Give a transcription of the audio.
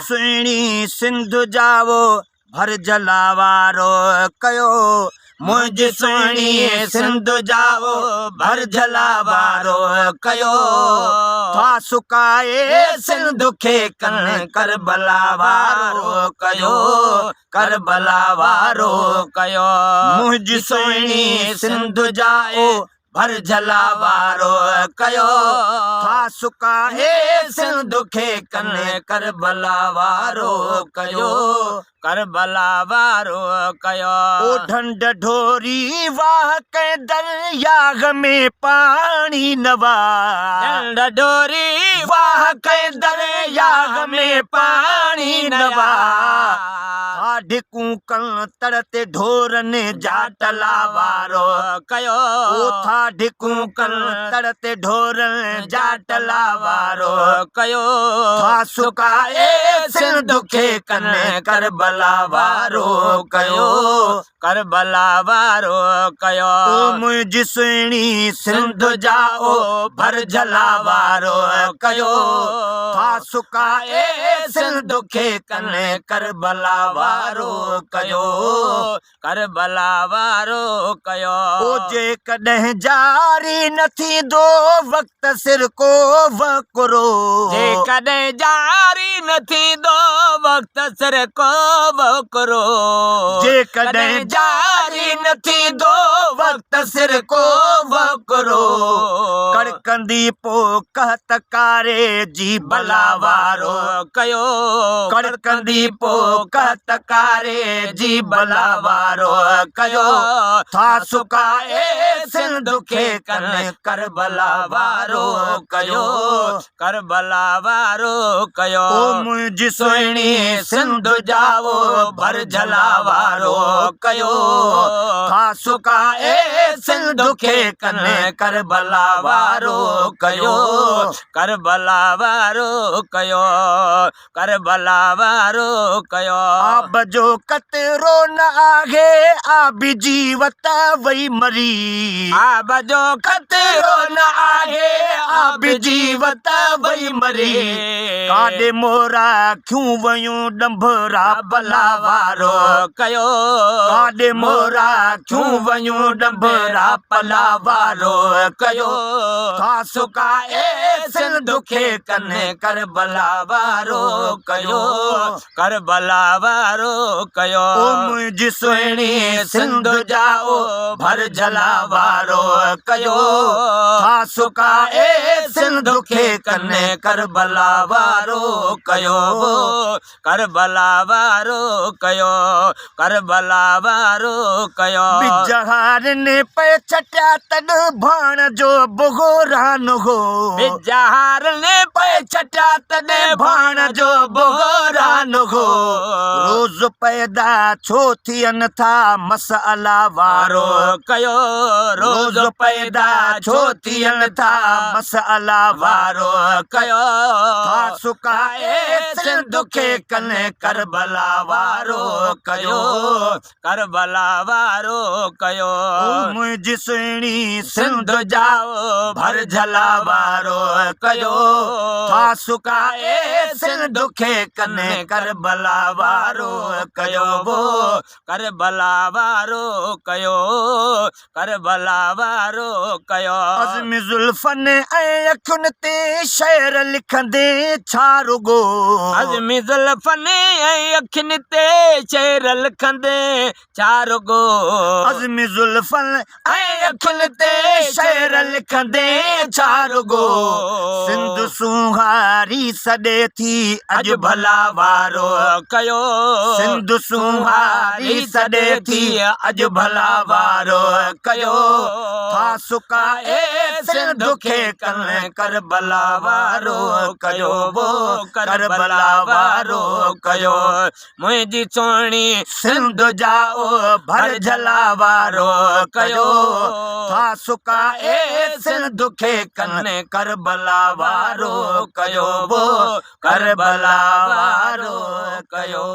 सुहिणी सिंध जावो भर जलावारो कयो मुंहिंजी सुहिणी सिंध जावो भर जलावारो कयो था सुकाए सिंध खे कन करबला वारो कयो करबला वारो कयो मुंहिंजी सुहिणी सिंध जाओ भर जलावारो कयो था सुकाए सिंध खे कन करबला वारो कयो करबला वारो कयो ओ ढंढ ढोरी वाह के दरिया में पानी नवा ढंढ ढोरी वाह के दरिया में पानी नवा ढिकू कल तरते ढोरन जाटला वारो कयो था ढिकू कल तरते ढोरन जाटला वारो कयो था सुकाए सिंध खे कन करबला वारो कयो करबला वारो कयो मुंहिंजी सुहिणी सिंध जाओ भर जला वारो कयो था सुकाए सिंध खे कन करबला वारो कयो करबला वारो कयो ओ जे कॾहिं जारी न थींदो वक्त सिर को वकरो जे कॾहिं जारी न थींदो वक्त सिर को वकरो जे कॾहिं जारी न थींदो वक्त सिर को वकरो कड़कंदी पो कहत कारे जी भला वारो कयो कड़कंदी पो कहत कारे जी भला वारो कयो था सुकाए सिंध खे कन करबला वारो कयो करबला वारो कयो मुंहिंजी सुहिणी सिंध जाओ भर जला वारो कयो था सुकाए सिंध खे कन करबला वारो कयो करबला वारो कयो करबला वारो कयो आब जो कतरो न आहे आबी जीवत वही मरी आब जो कतरो न आहे आबी जीवत वही मरी काॾे मोरा क्यों वयूं डंभरा भला वारो कयो काॾे मोरा क्यों वयूं डंभरा भला वारो कयो था सुकाए सिंध खे कन करबला वारो कयो करबला वारो कयो मुंहिंजी सुहिणी सिंध जाओ भर जला वारो कयो था सुकाए सिंध खे कन करबला वारो कयो करबला वारो कयो करबला वारो कयो बिजहार ने पे छटिया तन भाण जो बोरान हो बिजहार ने पे छटिया तन भाण जो बोरान हो रोज पैदा छो थियन था मसला वारो कयो रोज पैदा छो थियन था मसला वारो कयो था सुकाए सिंध खे कन करबला वारो कयो करबला वारो कयो मुंहिंजी सुहिणी सिंध जाओ भर जला वारो कयो था सुकाए सिंध खे कन करबला वारो कयो करबला वारो कयो करबला वारो कयो अज़्म ज़ुल्फ़न ऐं अखियुनि ते शेर लिखंदे छा रुगो अज़्म ज़ुल्फ़न ऐं अखियुनि ते शेर लिखंदे छा रुगो अज़्म ज़ुल्फ़न ऐं अखियुनि ते शेर लिखंदे छा रुगो सिंध सुहारी सॾे थी अॼु भला वारो कयो सिंध सुहारी सॾे थी अॼु भला वारो कयो था सुकाए सिंध खे कन करबला वारो कयो करबला वारो कयो मुंहिंजी सुहिणी सिंध जाओ भर जला वारो कयो था सुकाए सिंध खे कन करबला वारो कयो करबला वारो कयो।